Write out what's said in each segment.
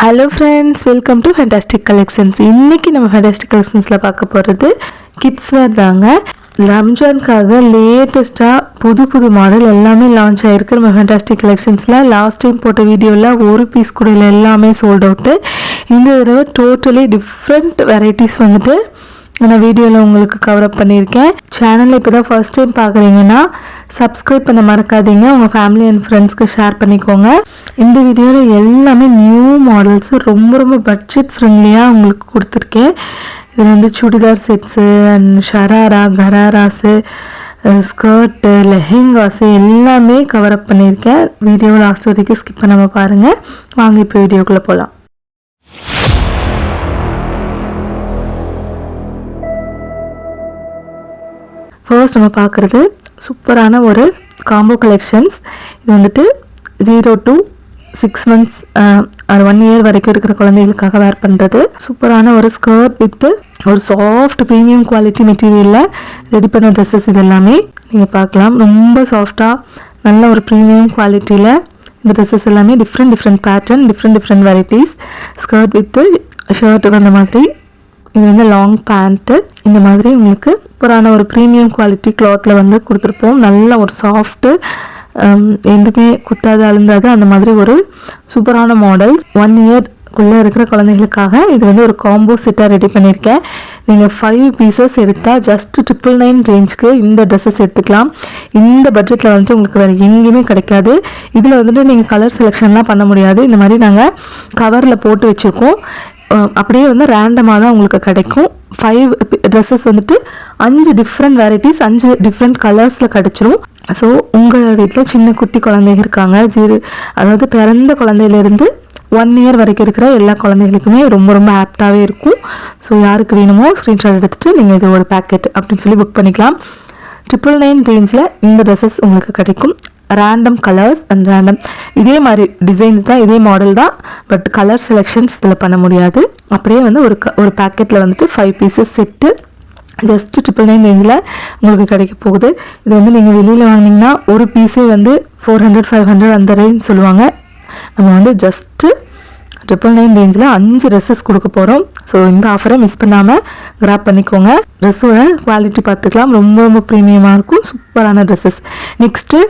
Hello friends, welcome to fantastic collections. இன்றைக்கி நம்ம fantastic கலெக்ஷன்ஸில் பார்க்க போகிறது கிட்ஸ் வேர் தாங்க. ரம்ஜானுக்காக லேட்டஸ்ட்டாக புது மாடல் எல்லாமே லான்ச் ஆகிருக்கு நம்ம ஃபேண்டாஸ்டிக் கலெக்ஷன்ஸில். லாஸ்ட் டைம் போட்ட வீடியோவில் ஒரு பீஸ் கூட இல்லை, எல்லாமே சோல்ட் அவுட்டு. இந்த தடவை டோட்டலி டிஃப்ரெண்ட் வெரைட்டிஸ் வந்துட்டு நான் வீடியோவில் உங்களுக்கு கவர் அப் பண்ணியிருக்கேன். சேனலில் இப்போ தான் ஃபர்ஸ்ட் டைம் பார்க்குறீங்கன்னா சப்ஸ்கிரைப் பண்ண மறக்காதீங்க, உங்கள் ஃபேமிலி அண்ட் ஃப்ரெண்ட்ஸ்க்கு ஷேர் பண்ணிக்கோங்க. இந்த வீடியோவில் எல்லாமே நியூ மாடல்ஸு ரொம்ப பட்ஜெட் ஃப்ரெண்ட்லியாக உங்களுக்கு கொடுத்துருக்கேன். இதில் வந்து churidar sets and sharara, ghararas, skirt, lehengas எல்லாமே கவர் அப் பண்ணியிருக்கேன். வீடியோ லாஸ்ட் வரைக்கும் ஸ்கிப் பண்ணாமல் பாருங்கள். வாங்க இப்போ வீடியோக்குள்ளே போகலாம். ஃபர்ஸ்ட் நம்ம பார்க்குறது சூப்பரான ஒரு காம்போ கலெக்ஷன்ஸ். இது வந்துட்டு 0 to 6 months 1 year வரைக்கும் இருக்கிற குழந்தைகளுக்காக வேர் பண்ணுறது சூப்பரான ஒரு ஸ்கர்ட் வித் ஒரு சாஃப்ட் ப்ரீமியம் குவாலிட்டி மெட்டீரியலில் ரெடி பண்ண ட்ரெஸ்ஸஸ். இது எல்லாமே நீங்கள் பார்க்கலாம். ரொம்ப சாஃப்டாக நல்ல ஒரு ப்ரீமியம் குவாலிட்டியில் இந்த ட்ரெஸ்ஸஸ் எல்லாமே different pattern, different varieties. Skirt with shirt வந்த மாதிரி, இது வந்து லாங் பேண்ட்டு. இந்த மாதிரி உங்களுக்கு சூப்பரான ஒரு ப்ரீமியம் குவாலிட்டி கிளாத்தில் வந்து கொடுத்துருப்போம். நல்ல ஒரு சாஃப்ட்டு, எதுவுமே குத்தாது அழுந்தாது, அந்த மாதிரி ஒரு சூப்பரான மாடல்ஸ். 1 yearக்குள்ளே இருக்கிற குழந்தைகளுக்காக இது வந்து ஒரு காம்போ செட்டாக ரெடி பண்ணியிருக்கேன். நீங்கள் 5 pieces எடுத்தால் ஜஸ்ட் 999 ரேஞ்சுக்கு இந்த ட்ரெஸ்ஸஸ் எடுத்துக்கலாம். இந்த பட்ஜெட்டில் வந்துட்டு உங்களுக்கு வேறு எங்கேயுமே கிடைக்காது. இதில் வந்துட்டு நீங்கள் கலர் செலெக்ஷன்லாம் பண்ண முடியாது. இந்த மாதிரி நாங்கள் கவரில் போட்டு வச்சுருக்கோம். அப்படியே வந்து ரேண்டமாக தான் உங்களுக்கு கிடைக்கும். 5 ட்ரெஸ்ஸஸ் வந்துட்டு 5 டிஃப்ரெண்ட் வெரைட்டிஸ், 5 டிஃப்ரெண்ட் கலர்ஸில் கிடச்சிரும். ஸோ உங்கள் வீட்டில் சின்ன குட்டி குழந்தைங்க இருக்காங்க, அதாவது பிறந்த குழந்தையிலேருந்து 1 year வரைக்கும் இருக்கிற எல்லா குழந்தைகளுக்குமே ரொம்ப ஆப்டாகவே இருக்கும். ஸோ யாருக்கு வேணுமோ ஸ்க்ரீன்ஷாட் எடுத்துகிட்டு நீங்கள் இது ஒரு பேக்கெட் அப்படின்னு சொல்லி புக் பண்ணிக்கலாம். 999 ரேஞ்சில் இந்த ட்ரெஸ்ஸஸ் உங்களுக்கு கிடைக்கும். ரேண்டம் கலர்ஸ் அண்ட் ரேண்டம் இதே மாதிரி டிசைன்ஸ் தான், இதே மாடல் தான், பட் கலர் செலெக்ஷன்ஸ் இதில் பண்ண முடியாது. அப்படியே வந்து ஒரு பேக்கெட்டில் வந்துட்டு 5 pieces செட்டு ஜஸ்ட் 999 ரேஞ்சில் உங்களுக்கு கிடைக்க போகுது. இது வந்து நீங்கள் வெளியில் வாங்கினீங்கன்னா ஒரு பீஸே வந்து 400-500 அந்த ரேஞ்ச் சொல்லுவாங்க. நம்ம வந்து ஜஸ்ட்டு 999 ரேஞ்சில் 5 ட்ரெஸ்ஸஸ் கொடுக்க போகிறோம். ஸோ இந்த ஆஃபரை மிஸ் பண்ணாமல் கிராப் பண்ணிக்கோங்க. ட்ரெஸ்ஸோட குவாலிட்டி பார்த்துக்கலாம். ரொம்ப ப்ரீமியமாக இருக்கும். சூப்பரான ட்ரெஸ்ஸஸ். நெக்ஸ்ட்டு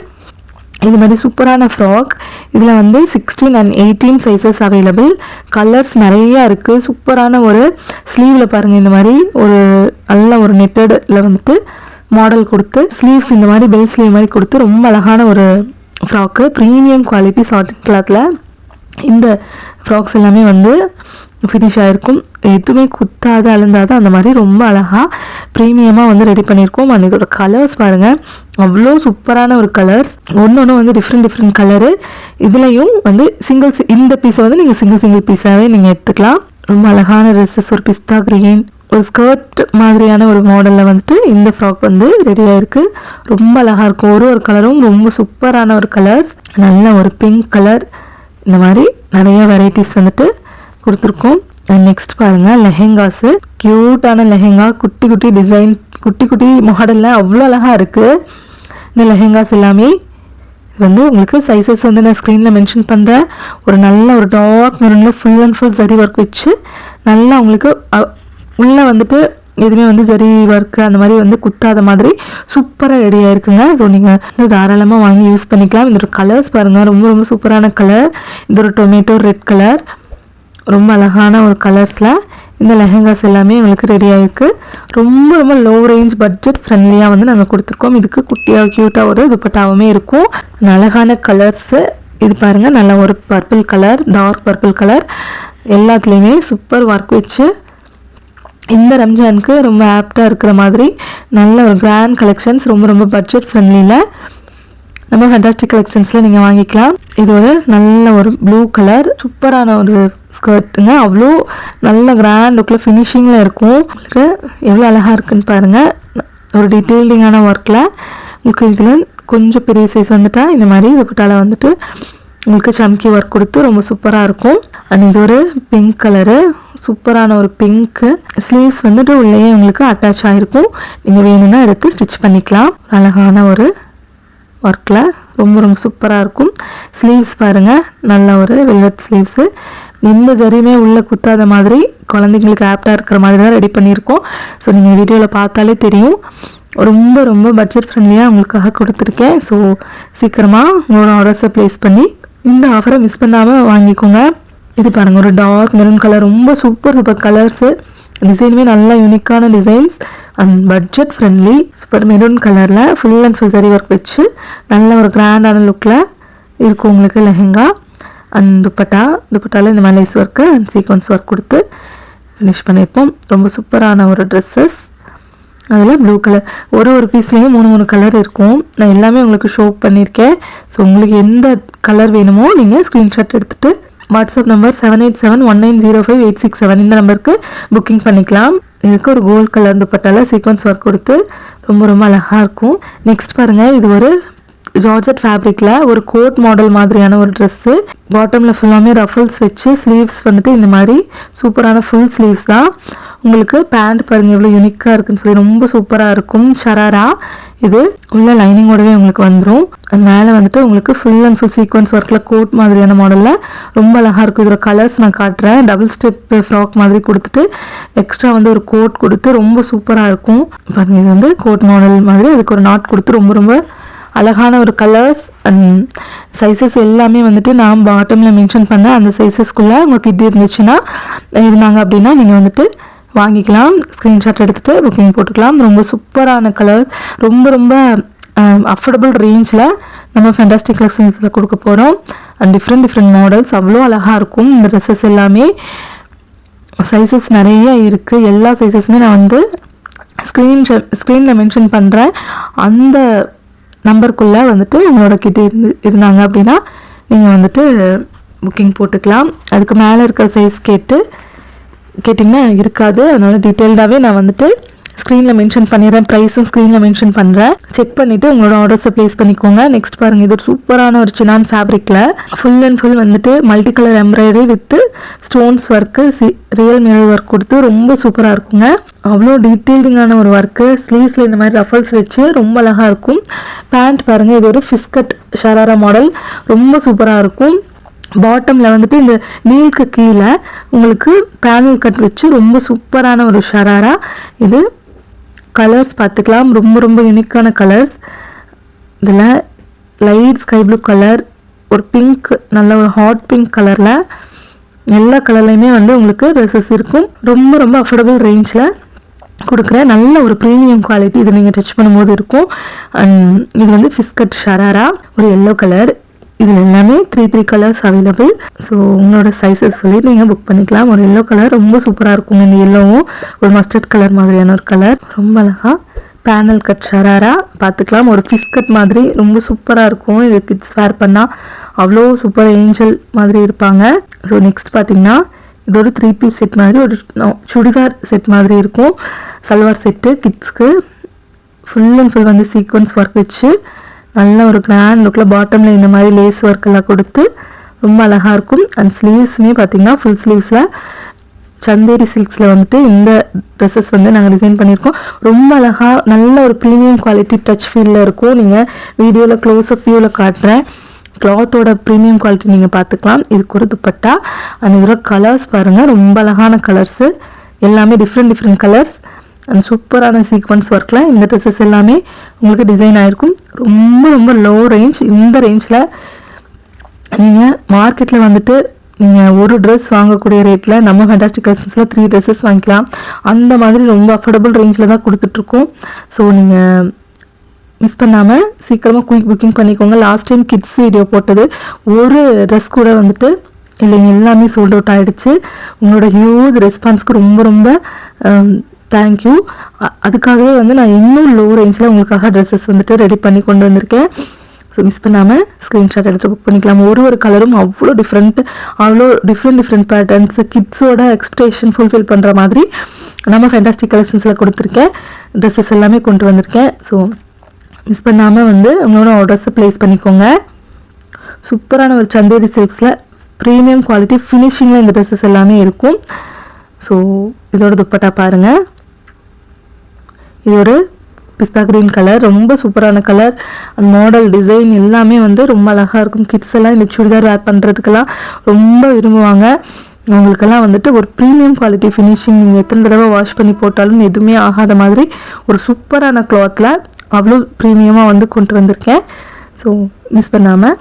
இது மாதிரி சூப்பரான ஃப்ராக். இதில் வந்து 16 and 18 சைஸஸ் அவைலபிள். கலர்ஸ் நிறையா இருக்குது. சூப்பரான ஒரு ஸ்லீவில் பாருங்கள், இந்த மாதிரி ஒரு நல்ல ஒரு நெட்டடில் வந்துட்டு மாடல் கொடுத்து ஸ்லீவ்ஸ் இந்த மாதிரி பெல் ஸ்லீவ் மாதிரி கொடுத்து ரொம்ப அழகான ஒரு ஃப்ராக்கு. ப்ரீமியம் குவாலிட்டி சாட்டின் கிளாத்தில் இந்த ஃப்ராக்ஸ் எல்லாமே வந்து ஃபினிஷ் ஆகிருக்கும். எதுவுமே குத்தாது அழுந்தாது, அந்த மாதிரி ரொம்ப அழகாக ப்ரீமியமாக வந்து ரெடி பண்ணியிருக்கோம். அண்ட் இதோட கலர்ஸ் பாருங்கள், அவ்வளோ சூப்பரான ஒரு கலர்ஸ். ஒன்று வந்து டிஃப்ரெண்ட் கலரு. இதுலேயும் வந்து இந்த பீஸை வந்து நீங்கள் சிங்கிள் பீஸாகவே நீங்கள் எடுத்துக்கலாம். ரொம்ப அழகான ட்ரெஸ்ஸஸ். ஒரு பிஸ்தா க்ரீன், ஒரு ஸ்கர்ட் மாதிரியான ஒரு மாடலில் வந்துட்டு இந்த ஃப்ராக் வந்து ரெடி ஆகிருக்கு. ரொம்ப அழகாக இருக்கும். ஒரு கலரும் ரொம்ப சூப்பரான ஒரு கலர்ஸ். நல்ல ஒரு பிங்க் கலர். இந்த மாதிரி நிறைய வெரைட்டிஸ் வந்துட்டு கொடுத்துருக்கோம். நெக்ஸ்ட் பாருங்கள், லெஹெங்காஸு. க்யூட்டான லெஹெங்கா, குட்டி டிசைன், குட்டி மாடலில் அவ்வளோ அழகாக இருக்குது இந்த லெஹெங்காஸ் எல்லாமே. இது வந்து உங்களுக்கு சைஸஸ் வந்து நான் ஸ்க்ரீனில் மென்ஷன் பண்ணுறேன். ஒரு நல்ல ஒரு டார்க் மெரூனில் ஃபுல் சரி ஒர்க் வச்சு நல்லா உங்களுக்கு உள்ளே வந்துட்டு எதுவுமே வந்து ஜரி ஒர்க்கு அந்த மாதிரி வந்து குத்தாத மாதிரி சூப்பராக ரெடி ஆகிருக்குங்க. ஸோ நீங்கள் வந்து தாராளமாக வாங்கி யூஸ் பண்ணிக்கலாம். இதோட கலர்ஸ் பாருங்கள், ரொம்ப சூப்பரான கலர். இது ஒரு டொமேட்டோ ரெட் கலர். ரொம்ப அழகான ஒரு கலர்ஸில் இந்த லெஹெங்காஸ் எல்லாமே உங்களுக்கு ரெடி ஆகிருக்கு. ரொம்ப லோ ரேஞ்ச் பட்ஜெட் ஃப்ரெண்ட்லியாக வந்து நாங்கள் கொடுத்துருக்கோம். இதுக்கு குட்டியாக க்யூட்டாக ஒரு துப்பட்டாவுமே இருக்கும். அழகான கலர்ஸு. இது பாருங்கள், நல்ல ஒரு purple colour, dark purple colour. எல்லாத்துலேயுமே சூப்பர் ஒர்க் வச்சு இந்த ரம்ஜானுக்கு ரொம்ப ஆப்டாக இருக்கிற மாதிரி நல்ல ஒரு கிராண்ட் கலெக்ஷன்ஸ். ரொம்ப பட்ஜெட் ஃப்ரெண்ட்லியில் நம்ம ஃபேண்டாஸ்டிக் கலெக்ஷன்ஸில் நீங்கள் வாங்கிக்கலாம். இது ஒரு நல்ல ஒரு ப்ளூ கலர் சூப்பரான ஒரு ஸ்கர்ட்டுங்க. அவ்வளோ நல்ல கிராண்ட் லுக்கில் ஃபினிஷிங்கில் இருக்கும். உங்களுக்கு எவ்வளோ அழகாக இருக்குதுன்னு பாருங்கள். ஒரு டீட்டெயிலிங்கான ஒர்க்கில் உங்களுக்கு இதில் கொஞ்சம் பெரிய சைஸ் வந்துட்டால் இந்த மாதிரி துப்பட்டால வந்துட்டு உங்களுக்கு சம்கி ஒர்க் கொடுத்து ரொம்ப சூப்பராக இருக்கும். அண்ட் இது ஒரு பிங்க் கலரு, சூப்பரான ஒரு பிங்க்கு. ஸ்லீவ்ஸ் வந்துட்டு உள்ளேயே உங்களுக்கு அட்டாச் ஆகிருக்கும். நீங்கள் வேணும்னா எடுத்து ஸ்டிச் பண்ணிக்கலாம். அழகான ஒரு ஒர்க்கில் ரொம்ப சூப்பராக இருக்கும். ஸ்லீவ்ஸ் பாருங்கள், நல்ல ஒரு வெல்வெட் ஸ்லீவ்ஸு. எந்த ஜரியுமே உள்ளே குத்தாத மாதிரி குழந்தைங்களுக்கு ஆப்டாக இருக்கிற மாதிரி தான் ரெடி பண்ணியிருக்கோம். ஸோ நீங்கள் வீடியோவில் பார்த்தாலே தெரியும். ரொம்ப ரொம்ப பட்ஜெட் ஃப்ரெண்ட்லியாக உங்களுக்காக கொடுத்துருக்கேன். ஸோ சீக்கிரமாக உங்களோட ஆர்டர்ஸை ப்ளேஸ் பண்ணி இந்த ஆஃபரை மிஸ் பண்ணாமல் வாங்கிக்கோங்க. இது பாருங்கள், ஒரு டார்க் மெரூன் கலர், ரொம்ப சூப்பர் கலர்ஸு. டிசைனுமே நல்லா யூனிக்கான designs and budget friendly. Super maroon கலரில் ஃபுல் அண்ட் ஃபுல் சரி ஒர்க் வச்சு நல்ல ஒரு கிராண்டான லுக்கில் இருக்கும் உங்களுக்கு லெஹெங்கா. அண்ட் துப்பட்டாவில் இந்த மாதிரி lace work and sequins work கொடுத்து ஃபினிஷ் பண்ணியிருப்போம். ரொம்ப சூப்பரான ஒரு ட்ரெஸ்ஸஸ். அதில் ப்ளூ கலர், ஒரு பீஸ்லேயும் 3 கலர் இருக்கும். நான் எல்லாமே உங்களுக்கு ஷோ பண்ணியிருக்கேன். ஸோ உங்களுக்கு எந்த கலர் வேணுமோ நீங்கள் ஸ்க்ரீன்ஷாட் எடுத்துகிட்டு வாட்ஸ்அப் நம்பர் 7871905867 இந்த நம்பருக்கு புக்கிங் பண்ணிக்கலாம். இதுக்கு ஒரு கோல்ட் கலர் துப்பட்டால சீக்வன்ஸ் ஒர்க் கொடுத்து ரொம்ப ரொம்ப அழகாக இருக்கும். நெக்ஸ்ட் பாருங்கள், இது ஒரு ஜார்ஜெட் ஃபேப்ரிக்கில் ஒரு கோட் மாடல் மாதிரியான ஒரு ட்ரெஸ்ஸு. பாட்டமில் ஃபுல்லாமே ரஃபல்ஸ் வச்சு ஸ்லீவ்ஸ் வந்துட்டு இந்த மாதிரி சூப்பரான ஃபுல் ஸ்லீவ்ஸ் தான். உங்களுக்கு பேண்ட் பாருங்கள் எவ்வளோ யூனிக்காக இருக்குன்னு சொல்லி ரொம்ப சூப்பராக இருக்கும். ஷராரா இது உள்ள லைனிங்கோடவே உங்களுக்கு வந்துடும். மேலே வந்துட்டு உங்களுக்கு ஃபுல் அண்ட் ஃபுல் சீக்வன்ஸ் ஒர்க்கில் கோட் மாதிரியான மாடலில் ரொம்ப அழகாக இருக்கும். இதோட கலர்ஸ் நான் காட்டுறேன். டபுள் ஸ்டெப் ஃப்ராக் மாதிரி கொடுத்துட்டு எக்ஸ்ட்ரா வந்து ஒரு கோட் கொடுத்து ரொம்ப சூப்பராக இருக்கும். பாருங்கள், இது வந்து கோட் மாடல் மாதிரி அதுக்கு ஒரு நாட் கொடுத்து ரொம்ப ரொம்ப அழகான ஒரு கலர்ஸ் அண்ட் சைஸஸ் எல்லாமே வந்துட்டு நான் பாட்டமில் மென்ஷன் பண்ணேன். அந்த சைஸஸ்க்குள்ளே உங்களுக்கு இது இருந்துச்சுன்னா இருந்தாங்க அப்படின்னா நீங்கள் வந்துட்டு வாங்கிக்கலாம். ஸ்க்ரீன்ஷாட் எடுத்துகிட்டு புக்கிங் போட்டுக்கலாம். ரொம்ப சூப்பரான கலர், ரொம்ப ரொம்ப அஃபோர்டபுள் ரேஞ்சில் நம்ம ஃபேண்டாஸ்டிக் கலெக்ஷன்ஸில் கொடுக்க போகிறோம். அண்ட் டிஃப்ரெண்ட் மாடல்ஸ் அவ்வளோ அழகாக இருக்கும். இந்த ட்ரெஸ்ஸஸ் எல்லாமே சைஸஸ் நிறைய இருக்குது. எல்லா சைஸஸுமே நான் வந்து ஸ்க்ரீனில் மென்ஷன் பண்ணுறேன். அந்த நம்பருக்குள்ளே வந்துட்டு உங்களோட கிட்ட இருந்தாங்க அப்படின்னா நீங்கள் வந்துட்டு புக்கிங் போட்டுக்கலாம். அதுக்கு மேலே இருக்கிற சைஸ் கேட்டிங்கன்னா இருக்காது. அதனால் டீட்டெயில்டாகவே நான் வந்துட்டு ஸ்க்ரீனில் மென்ஷன் பண்ணிடுறேன். ப்ரைஸும் ஸ்க்ரீனில் மென்ஷன் பண்ணுறேன். செக் பண்ணிவிட்டு உங்களோட ஆர்டர்ஸை ப்ளேஸ் பண்ணிக்கோங்க. நெக்ஸ்ட் பாருங்கள், இது ஒரு சூப்பரான ஒரு சினான் ஃபேப்ரிக்கில் ஃபுல் அண்ட் ஃபுல் வந்துட்டு multi colour embroidery with stones work real mirror work கொடுத்து ரொம்ப சூப்பராக இருக்குங்க. அவ்வளோ டீட்டெயிலிங்கான ஒரு ஒர்க்கு. ஸ்லீவ்ஸில் இந்த மாதிரி ரஃபல்ஸ் வச்சு ரொம்ப அழகாக இருக்கும். பேண்ட் பாருங்கள், இது ஒரு ஃபிஸ்கட் ஷராரா மாடல், ரொம்ப சூப்பராக இருக்கும். பாட்டமில் வந்துட்டு இந்த நீலுக்கு கீழே உங்களுக்கு பேனல் கட் வச்சு ரொம்ப சூப்பரான ஒரு ஷராரா. இது கலர்ஸ் பார்த்துக்கலாம். ரொம்ப ரொம்ப யூனிக்கான கலர்ஸ். இதில் லைட் ஸ்கை ப்ளூ கலர், ஒரு பிங்க், நல்ல ஒரு ஹாட் பிங்க் கலரில் எல்லா கலர்லையுமே வந்து உங்களுக்கு ட்ரெஸ்ஸஸ் இருக்கும். ரொம்ப ரொம்ப அஃபோர்டபுள் ரேஞ்சில் கொடுக்குற நல்ல ஒரு ப்ரீமியம் குவாலிட்டி இது நீங்கள் டச் பண்ணும்போது இருக்கும். அண்ட் இது வந்து ஃபிஸ்கட் ஷராரா, ஒரு எல்லோ கலர். இதில் எல்லாமே 3 கலர்ஸ் அவைலபிள். ஸோ உங்களோட சைஸஸ் சொல்லி நீங்கள் புக் பண்ணிக்கலாம். ஒரு எல்லோ கலர் ரொம்ப சூப்பராக இருக்கும். இந்த எல்லோவும் ஒரு மஸ்டர்ட் கலர் மாதிரியான ஒரு கலர், ரொம்ப அழகாக பேனல் கட் ஷராரா பார்த்துக்கலாம். ஒரு ஃபிஷ் கட் மாதிரி ரொம்ப சூப்பராக இருக்கும். இது கிட்ஸ் வேர் பண்ணால் அவ்வளோ சூப்பர் ஏஞ்சல் மாதிரி இருப்பாங்க. ஸோ நெக்ஸ்ட் பார்த்திங்கன்னா இது ஒரு 3 பீஸ் செட் மாதிரி ஒரு சுடிதார் செட் மாதிரி இருக்கும். சல்வார் செட்டு கிட்ஸ்க்கு ஃபுல் அண்ட் ஃபுல் வந்து சீக்வன்ஸ் ஒர்க் வச்சு நல்ல ஒரு கிராண்ட் லுக்கில் பாட்டமில் இந்த மாதிரி லேஸ் ஒர்க் எல்லாம் கொடுத்து ரொம்ப அழகாக இருக்கும். அண்ட் ஸ்லீவ்ஸுமே பார்த்திங்கன்னா ஃபுல் ஸ்லீவ்ஸில் சந்தேரி சில்க்ஸில் வந்துட்டு இந்த ட்ரெஸ்ஸஸ் வந்து நாங்கள் டிசைன் பண்ணியிருக்கோம். ரொம்ப அழகாக நல்ல ஒரு ப்ரீமியம் குவாலிட்டி டச் ஃபீலில் இருக்கும். நீங்கள் வீடியோவில் க்ளோஸ்அப் வியூவில் காட்டுறேன். கிளாத்தோட ப்ரீமியம் குவாலிட்டி நீங்கள் பார்த்துக்கலாம். இதுக்கு ஒரு துப்பட்டா அண்ட் இதோட கலர்ஸ் பாருங்கள், ரொம்ப அழகான கலர்ஸு, எல்லாமே டிஃப்ரெண்ட் கலர்ஸ் அண்ட் சூப்பரான சீக்வன்ஸ் ஒர்க்கில் இந்த ட்ரெஸ்ஸஸ் எல்லாமே உங்களுக்கு டிசைன் ஆகிருக்கும். ரொம்ப ரொம்ப லோ ரேஞ்ச். இந்த ரேஞ்சில் நீங்கள் மார்க்கெட்டில் வந்துட்டு நீங்கள் ஒரு ட்ரெஸ் வாங்கக்கூடிய ரேட்டில் நம்ம ஃபேண்டாஸ்டிக் கலெக்ஷன்ஸில் 3 ட்ரெஸ்ஸஸ் வாங்கிக்கலாம். அந்த மாதிரி ரொம்ப அஃபோர்டபுள் ரேஞ்சில் தான் கொடுத்துட்ருக்கோம். ஸோ நீங்கள் மிஸ் பண்ணாமல் சீக்கிரமாக குயிக் புக்கிங் பண்ணிக்கோங்க. லாஸ்ட் டைம் கிட்ஸ் வீடியோ போட்டது ஒரு ட்ரெஸ் கூட வந்துட்டு இல்லைங்க, எல்லாமே சோல்ட் அவுட் ஆகிடுச்சு. உங்களோட ஹியூஜ் ரெஸ்பான்ஸ்க்கு ரொம்ப ரொம்ப தேங்க்யூ. அதுக்காகவே வந்து நான் இன்னும் லோ ரேஞ்சில் உங்களுக்காக ட்ரெஸ்ஸஸ் வந்துட்டு ரெடி பண்ணி கொண்டு வந்திருக்கேன். ஸோ மிஸ் பண்ணாமல் ஸ்க்ரீன்ஷாட் எடுத்து புக் பண்ணிக்கலாம். ஒரு கலரும் அவ்வளோ டிஃப்ரெண்ட் பேட்டர்ன்ஸ் கிட்ஸோட எக்ஸ்பெக்டேஷன் ஃபுல்ஃபில் பண்ணுற மாதிரி நம்ம ஃபேண்டாஸ்டிக் கலெக்ஷன்ஸில் கொடுத்துருக்கேன். ட்ரெஸ்ஸஸ் எல்லாமே கொண்டு வந்திருக்கேன். ஸோ மிஸ் பண்ணாமல் வந்து உங்களோட ஆர்டர்ஸை ப்ளேஸ் பண்ணிக்கோங்க. சூப்பரான ஒரு சந்தேரி சில்க்ஸில் ப்ரீமியம் குவாலிட்டி ஃபினிஷிங்கில் இந்த ட்ரெஸ்ஸஸ் எல்லாமே இருக்கும். ஸோ இதோட துப்பட்டா பாருங்கள், இது ஒரு பிஸ்தா கிரீன் கலர், ரொம்ப சூப்பரான கலர். மாடல் டிசைன் எல்லாமே வந்து ரொம்ப அழகாக இருக்கும். கிட்ஸ் எல்லாம் இந்த சுடிதார் வேர் பண்ணுறதுக்கெல்லாம் ரொம்ப விரும்புவாங்க. உங்களுக்கெல்லாம் வந்துட்டு ஒரு ப்ரீமியம் குவாலிட்டி ஃபினிஷிங், நீங்கள் எத்தனை தடவை வாஷ் பண்ணி போட்டாலும் எதுவுமே ஆகாத மாதிரி ஒரு சூப்பரான க்ளாத்தில் அவ்வளோ ப்ரீமியமாக வந்து கொண்டு வந்திருக்கேன். ஸோ மிஸ் பண்ணாமல்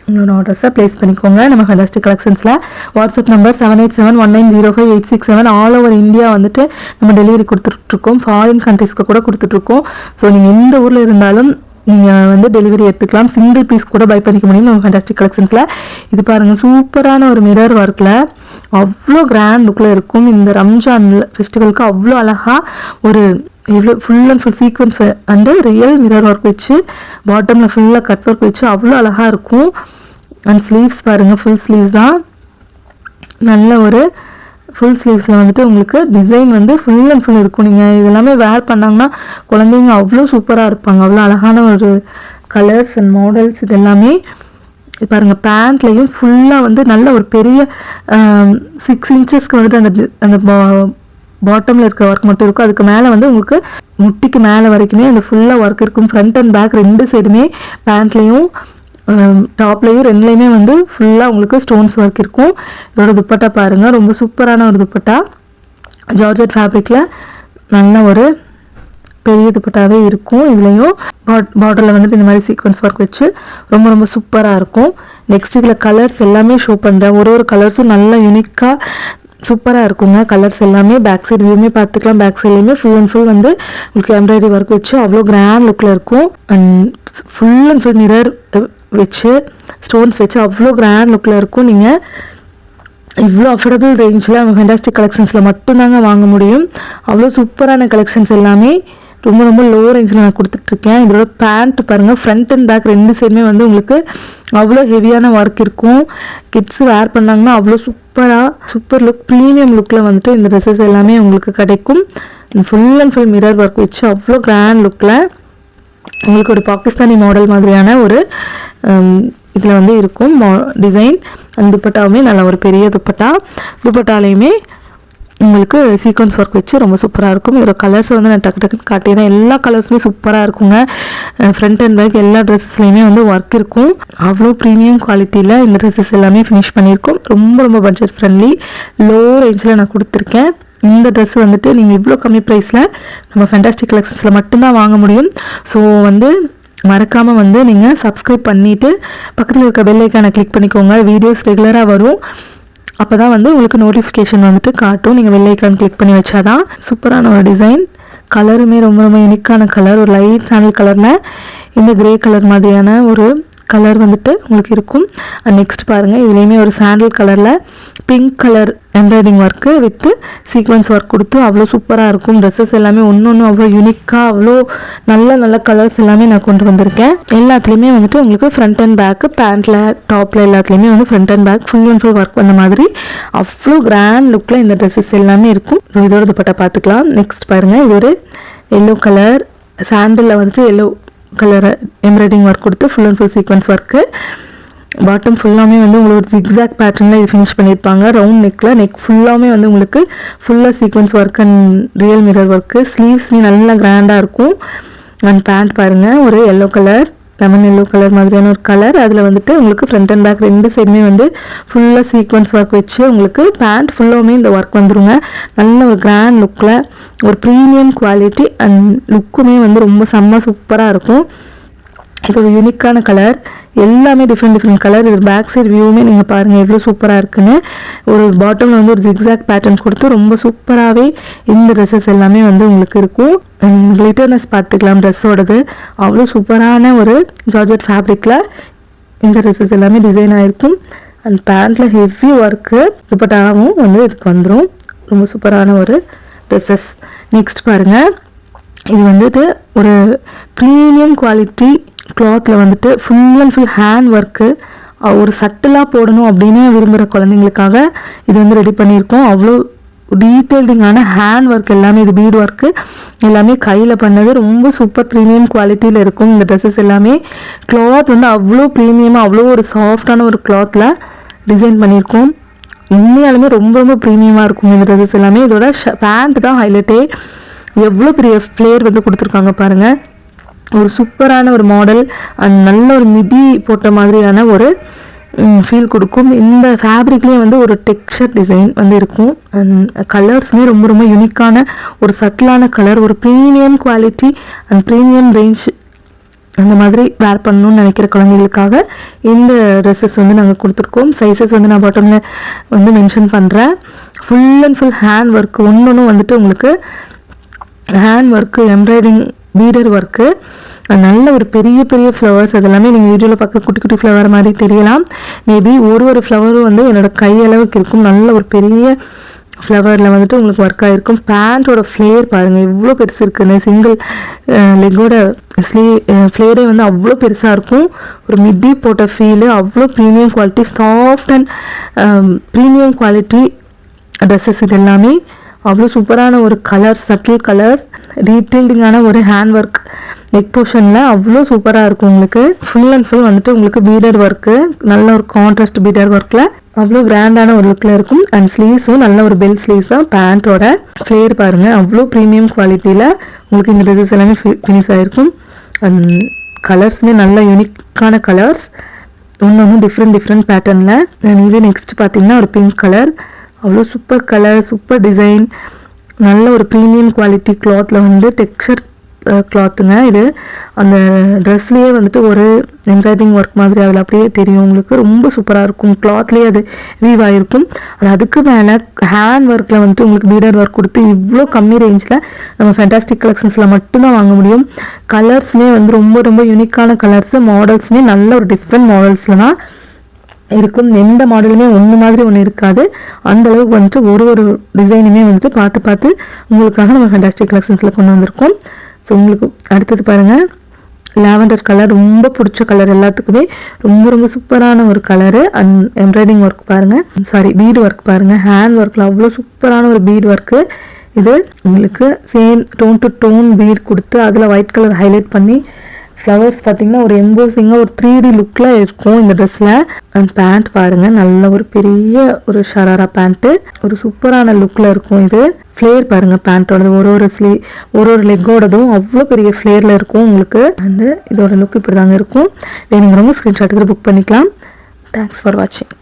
உங்களோட ஆர்டர்ஸை ப்ளேஸ் பண்ணிக்கோங்க. நம்ம ஃபென்டாஸ்டிக் கலெக்ஷன்ஸில் WhatsApp number 7871905867 all over India வந்துட்டு நம்ம டெலிவரி கொடுத்துட்ருக்கோம். ஃபாரின் கண்ட்ரீஸ்க்கு கூட கொடுத்துட்ருக்கோம். ஸோ நீங்கள் எந்த ஊரில் இருந்தாலும் நீங்கள் வந்து டெலிவரி எடுத்துக்கலாம். சிங்கிள் பீஸ் கூட பை பண்ணிக்க முடியும் நம்ம ஃபென்டாஸ்டிக் கலெக்ஷன்ஸில். இது பாருங்கள், சூப்பரான ஒரு மிரர் ஒர்க்கில் அவ்வளோ கிராண்ட் லுக்கில் இருக்கும். இந்த ரம்ஜான் ஃபெஸ்டிவலுக்கு அவ்வளோ அழகாக ஒரு இவ்வளோ full and full sequence and real mirror work வச்சு பாட்டமில் ஃபுல்லாக கட் ஒர்க் வச்சு அவ்வளோ அழகாக இருக்கும். அண்ட் ஸ்லீவ்ஸ் பாருங்கள், ஃபுல் ஸ்லீவ்ஸ் தான். நல்ல ஒரு ஃபுல் ஸ்லீவ்ஸில் வந்துட்டு உங்களுக்கு டிசைன் வந்து ஃபுல் அண்ட் ஃபுல் இருக்கும். நீங்கள் இதெல்லாமே வேர் பண்ணாங்கன்னா குழந்தைங்க அவ்வளோ சூப்பராக இருப்பாங்க. அவ்வளோ அழகான ஒரு கலர்ஸ் அண்ட் மாடல்ஸ் இது எல்லாமே. பாருங்கள், பேண்ட்லேயும் ஃபுல்லாக வந்து நல்ல ஒரு பெரிய 6 இன்ச்சஸ்க்கு வந்துட்டு அந்த பாட்டமில் இருக்கிற ஒர்க் மட்டும் இருக்கும். அதுக்கு மேலே வந்து உங்களுக்கு முட்டிக்கு மேலே வரைக்குமே அந்த ஃபுல்லாக ஒர்க் இருக்கும். ஃப்ரண்ட் அண்ட் பேக் 2 சைடுமே பேண்ட்லேயும் டாப்லேயும் 2லேயுமே வந்து ஃபுல்லாக உங்களுக்கு ஸ்டோன்ஸ் ஒர்க் இருக்கும். இதோட துப்பட்டா பாருங்கள், ரொம்ப சூப்பரான ஒரு துப்பட்டா. ஜார்ஜெட் ஃபேப்ரிக்கில் நல்ல ஒரு பெரிய துப்பட்டாவே இருக்கும். இதுலேயும் பார்டரில் வந்துட்டு இந்த மாதிரி சீக்வன்ஸ் ஒர்க் வச்சு ரொம்ப ரொம்ப சூப்பராக இருக்கும். நெக்ஸ்ட் இதில் கலர்ஸ் எல்லாமே ஷோ பண்ணுறேன். ஒரு கலர்ஸும் நல்லா யூனிக்காக சூப்பராக இருக்குங்க. கலர்ஸ் எல்லாமே பேக் சைடு வியூமே பார்த்துக்கலாம். பேக் சைட்லேயுமே ஃபுல் அண்ட் ஃபுல் வந்து உங்களுக்கு எம்ப்ராய்டரி ஒர்க் வச்சு அவ்வளோ கிராண்ட் லுக்கில் இருக்கும். And full and full mirror வச்சு ஸ்டோன்ஸ் வச்சு அவ்வளோ கிராண்ட் லுக்கில் இருக்கும். நீங்கள் இவ்வளோ அஃபோர்டபுள் ரேஞ்சில் நம்ம ஃபென்டாஸ்டிக் கலெக்ஷன்ஸில் மட்டும்தாங்க வாங்க முடியும். அவ்வளோ சூப்பரான கலெக்ஷன்ஸ் எல்லாமே ரொம்ப ரொம்ப லோ ரேஞ்சில் நான் கொடுத்துட்ருக்கேன். இதோட பேண்ட் பாருங்கள், ஃப்ரண்ட் அண்ட் பேக் 2 சைடுமே வந்து உங்களுக்கு அவ்வளோ ஹெவியான ஒர்க் இருக்கும். கிட்ஸ் வேர் பண்ணாங்கன்னா அவ்வளோ சூப்பர் லுக், ப்ரீமியம் லுக்கில் வந்துட்டு இந்த ட்ரெஸ்ஸஸ் எல்லாமே உங்களுக்கு கிடைக்கும். Full and full mirror work வச்சு அவ்வளோ கிராண்ட் லுக்கில் உங்களுக்கு ஒரு பாகிஸ்தானி மாடல் மாதிரியான ஒரு இதில் வந்து இருக்கும் டிசைன். அந்த துப்பட்டாவுமே நல்ல ஒரு பெரிய துப்பட்டாலையுமே உங்களுக்கு சீக்வன்ஸ் ஒர்க் வச்சு ரொம்ப சூப்பராக இருக்கும். இதோட கலர்ஸை வந்து நான் டக்கு டக்குன்னு காட்டிடுறேன். எல்லா கலர்ஸுமே சூப்பராக இருக்குங்க. ஃப்ரண்ட் அண்ட் பேக் எல்லா ட்ரெஸ்ஸஸ்லேயுமே வந்து ஒர்க் இருக்கும். அவ்வளோ ப்ரீமியம் குவாலிட்டியில் இந்த ட்ரெஸ்ஸஸ் எல்லாமே ஃபினிஷ் பண்ணியிருக்கோம். ரொம்ப ரொம்ப பட்ஜெட் ஃப்ரெண்ட்லி, லோ ரேஞ்சில் நான் கொடுத்துருக்கேன். இந்த ட்ரெஸ் வந்துட்டு நீங்கள் இவ்வளோ கம்மி ப்ரைஸில் நம்ம ஃபென்டாஸ்டிக் கலெக்ஷன்ஸில் மட்டும்தான் வாங்க முடியும். ஸோ வந்து மறக்காமல் வந்து நீங்கள் சப்ஸ்கிரைப் பண்ணிவிட்டு பக்கத்தில் இருக்க பெல் ஐக்கானை கிளிக் பண்ணிக்கோங்க. வீடியோஸ் ரெகுலராக வரும். அப்போ தான் வந்து உங்களுக்கு நோட்டிஃபிகேஷன் வந்துட்டு காட்டும். நீங்கள் பெல் ஐக்கான் கிளிக் பண்ணி வச்சாதான். சூப்பரான ஒரு டிசைன். கலருமே ரொம்ப ரொம்ப யூனிக்கான கலர். ஒரு லைட் சாண்டல் கலரில் இந்த கிரே கலர் மாதிரியான ஒரு கலர் வந்துட்டு உங்களுக்கு இருக்கும். நெக்ஸ்ட் பாருங்கள், இதுலேயுமே ஒரு சாண்டல் கலரில் pink colour embroidering work with sequence work கொடுத்து அவ்வளோ சூப்பராக இருக்கும். ட்ரெஸ்ஸஸ் எல்லாமே ஒன்று அவ்வளோ யூனிக்காக அவ்வளோ நல்ல கலர்ஸ் எல்லாமே நான் கொண்டு வந்திருக்கேன். எல்லாத்துலேயுமே வந்துட்டு உங்களுக்கு ஃப்ரண்ட் அண்ட் பேக்கு, பேண்ட்டில் டாப்பில் எல்லாத்துலேயுமே வந்து front and back full and full work வந்த மாதிரி அவ்வளோ கிராண்ட் லுக்கில் இந்த ட்ரெஸ்ஸஸ் எல்லாமே இருக்கும். இதோட துப்பட்டா பார்த்துக்கலாம். நெக்ஸ்ட் பாருங்கள், இது ஒரு எல்லோ கலர் சாண்டலில் வந்துட்டு எல்லோ கலர் எம்ப்ராய்டிங் ஒர்க் கொடுத்து full and full sequence work. Bottom ஃபுல்லாமே வந்து உங்களுக்கு ஒரு ஜிக்ஸாக் பேட்டர்னில் இது ஃபினிஷ் பண்ணியிருப்பாங்க. ரவுண்ட் நெக் ஃபுல்லாமே வந்து உங்களுக்கு ஃபுல்லாக sequins work and real mirror work. ஸ்லீவ்ஸ்மே நல்லா கிராண்டாக இருக்கும். அண்ட் பேண்ட் பாருங்கள், ஒரு yellow colour, lemon yellow colour மாதிரியான ஒரு கலர். அதில் வந்துட்டு உங்களுக்கு ஃப்ரண்ட் அண்ட் பேக் 2 சைடுமே வந்து ஃபுல்லாக சீக்வன்ஸ் ஒர்க் வச்சு உங்களுக்கு பேண்ட் ஃபுல்லாமே இந்த ஒர்க் வந்துருங்க. நல்ல ஒரு கிராண்ட் லுக்கில் ஒரு ப்ரீமியம் குவாலிட்டி அண்ட் லுக்குமே வந்து ரொம்ப சூப்பராக இருக்கும். இது ஒரு யூனிக்கான கலர். எல்லாமே டிஃப்ரெண்ட் கலர். இது பேக் சைடு வியூவுமே நீங்கள் பாருங்கள் எவ்வளோ சூப்பராக இருக்குன்னு. ஒரு பாட்டமில் வந்து ஒரு ஜிக்ஸாக் பேட்டர்ன் கொடுத்து ரொம்ப சூப்பராகவே இந்த ட்ரெஸ்ஸஸ் எல்லாமே வந்து உங்களுக்கு இருக்கும். கிளிட்டர்னஸ் பார்த்துக்கலாம் ட்ரெஸ்ஸோடது. அவ்வளோ சூப்பரான ஒரு ஜார்ஜெட் ஃபேப்ரிக்கில் இந்த ட்ரெஸ்ஸஸ் எல்லாமே டிசைன் ஆகிருக்கும். அண்ட் பேண்ட்டில் ஹெவி ஒர்க்கு, துப்பட்டாவும் வந்து இதுக்கு வந்துடும். ரொம்ப சூப்பரான ஒரு ட்ரெஸ்ஸஸ். நெக்ஸ்ட் பாருங்கள், இது வந்துட்டு ஒரு ப்ரீமியம் குவாலிட்டி கிளாத்தில் வந்துட்டு full and full hand work, ஒரு சட்டிலாக போடணும் அப்படின்னு விரும்புகிற குழந்தைங்களுக்காக இது வந்து ரெடி பண்ணியிருக்கோம். அவ்வளோ டீட்டெயில்டிங்கான ஹேண்ட் ஒர்க் எல்லாமே, இது பீட் ஒர்க்கு எல்லாமே கையில் பண்ணது. ரொம்ப சூப்பர் ப்ரீமியம் குவாலிட்டியில் இருக்கும் இந்த ட்ரெஸ்ஸஸ் எல்லாமே. கிளாத் வந்து அவ்வளோ ப்ரீமியமாக அவ்வளோ ஒரு சாஃப்டான ஒரு கிளாத்தில் டிசைன் பண்ணியிருக்கோம். உண்மையாலுமே ரொம்ப ப்ரீமியமாக இருக்கும் இந்த ட்ரெஸ்ஸஸ் எல்லாமே. இதோட பேண்ட் தான் ஹைலைட்டே. எவ்வளோ பெரிய ஃப்ளேர் வந்து கொடுத்துருக்காங்க பாருங்கள். ஒரு சூப்பரான ஒரு மாடல் அண்ட் நல்ல ஒரு மிடி போட்ட மாதிரியான ஒரு ஃபீல் கொடுக்கும். இந்த ஃபேப்ரிக்லேயே வந்து ஒரு டெக்ஸ்சர் டிசைன் வந்து இருக்கும். அண்ட் கலர்ஸுமே ரொம்ப ரொம்ப யூனிக்கான ஒரு சட்டிலான கலர், ஒரு premium quality and premium range அந்த மாதிரி வேர் பண்ணணும்னு நினைக்கிற குழந்தைகளுக்காக இந்த ட்ரெஸ்ஸஸ் வந்து நாங்கள் கொடுத்துருக்கோம். சைஸஸ் வந்து நான் பாட்டமில் வந்து மென்ஷன் பண்ணுறேன். Full and full hand work, ஒன்று வந்துட்டு உங்களுக்கு hand work, embroidering, beaded work, நல்ல ஒரு பெரிய பெரிய ஃப்ளவர்ஸ். அதெல்லாமே நீங்கள் வீடியோவில் பார்க்க குட்டி குட்டி ஃப்ளவர் மாதிரி தெரியலாம். மேபி ஒரு ஃப்ளவரும் வந்து என்னோடய கையளவுக்கு இருக்கும். நல்ல ஒரு பெரிய ஃப்ளவரில் வந்துட்டு உங்களுக்கு ஒர்க் ஆகிருக்கும். பேண்ட்டோட ஃப்ளேர் பாருங்கள் எவ்வளோ பெருசு இருக்குன்னு. சிங்கிள் லெக்கோட ஃப்ளேரே வந்து அவ்வளோ பெருசாக இருக்கும். ஒரு மிட்டி போட்ட ஃபீலு, அவ்வளோ premium quality, soft and premium quality dresses. இது எல்லாமே அவ்வளோ சூப்பரான ஒரு கலர்ஸ், சட்டில் கலர்ஸ், டீட்டெயில்டிங்கான ஒரு ஹேண்ட் ஒர்க் நெக் போர்ஷனில் அவ்வளோ சூப்பராக இருக்கும். உங்களுக்கு ஃபுல் அண்ட் ஃபுல் வந்துட்டு உங்களுக்கு பீடர் ஒர்க்கு, நல்ல ஒரு கான்ட்ராஸ்ட் பீடர் ஒர்க்கில் அவ்வளோ கிராண்டான ஒரு லுக்கில் இருக்கும். அண்ட் ஸ்லீவ்ஸும் நல்ல ஒரு பெல்ட் ஸ்லீவ்ஸ் தான். பேண்ட்டோட ஃப்ளேர் பாருங்கள் அவ்வளோ ப்ரீமியம் குவாலிட்டியில் உங்களுக்கு இந்த ட்ரெஸ்ஸஸ் எல்லாமே ஃபினிஷ் ஆகிருக்கும். அண்ட் கலர்ஸுமே நல்ல யூனிக்கான கலர்ஸ், ஒன்று டிஃப்ரெண்ட் பேட்டர்னில். அண்ட் இது நெக்ஸ்ட் பார்த்தீங்கன்னா ஒரு பிங்க் கலர், அவ்வளோ சூப்பர் கலர், சூப்பர் டிசைன், நல்ல ஒரு ப்ரீமியம் குவாலிட்டி கிளாத்தில் வந்து டெக்ஸ்சர் கிளாத்துங்க. இது அந்த ட்ரெஸ்லேயே வந்துட்டு ஒரு எம்ப்ராய்டிங் ஒர்க் மாதிரி அதில் அப்படியே தெரியும் உங்களுக்கு. ரொம்ப சூப்பராக இருக்கும். கிளாத்லேயே அது வீவ் ஆகிருக்கும். ஆனால் அதுக்கு மேலே ஹேண்ட் ஒர்க்கில் வந்துட்டு உங்களுக்கு பீடர் ஒர்க் கொடுத்து இவ்வளோ கம்மி ரேஞ்சில் நம்ம ஃபேண்டாஸ்டிக் கலெக்ஷன்ஸில் மட்டும்தான் வாங்க முடியும். கலர்ஸுமே வந்து ரொம்ப ரொம்ப யூனிக்கான கலர்ஸு, மாடல்ஸுமே நல்ல ஒரு டிஃப்ரெண்ட் மாடல்ஸில் தான் இருக்கும். எந்த மாடலுமே ஒன்று மாதிரி ஒன்று இருக்காது. அந்தளவுக்கு வந்துட்டு ஒரு டிசைனுமே வந்துட்டு பார்த்து உங்களுக்காக நம்ம ஃபேண்டாஸ்டிக் கலெக்ஷன்ஸில் கொண்டு வந்திருக்கோம். ஸோ உங்களுக்கு அடுத்தது பாருங்கள், லாவெண்டர் கலர், ரொம்ப பிடிச்ச கலர் எல்லாத்துக்குமே. ரொம்ப சூப்பரான ஒரு கலரு. அண்ட் எம்ப்ராய்டிங் ஒர்க் பாருங்கள், பீடு ஒர்க் பாருங்கள், ஹேண்ட் ஒர்க்கில் அவ்வளோ சூப்பரான ஒரு பீடு ஒர்க்கு. இது உங்களுக்கு same tone to tone bead கொடுத்து அதில் ஒயிட் கலர் ஹைலைட் பண்ணி ஃப்ளவர்ஸ் பார்த்தீங்கன்னா ஒரு எம்போசிங்காக ஒரு 3D லுக்கில் இருக்கும் இந்த ட்ரெஸ்ஸில். அண்ட் பேண்ட் பாருங்கள், நல்ல ஒரு பெரிய ஒரு ஷராரா பேண்ட்டு, ஒரு சூப்பரான லுக்கில் இருக்கும். இது ஃப்ளேர் பாருங்கள் பேண்ட்டோடது, ஒரு லெக்கோடதும் அவ்வளோ பெரிய ஃப்ளேரில் இருக்கும் உங்களுக்கு. அண்டு இதோட லுக் இப்படி தாங்க இருக்கும். வேணுங்கிறவங்க ஸ்க்ரீன்ஷாட் எடுத்து புக் பண்ணிக்கலாம். தேங்க்ஸ் ஃபார் வாட்சிங்.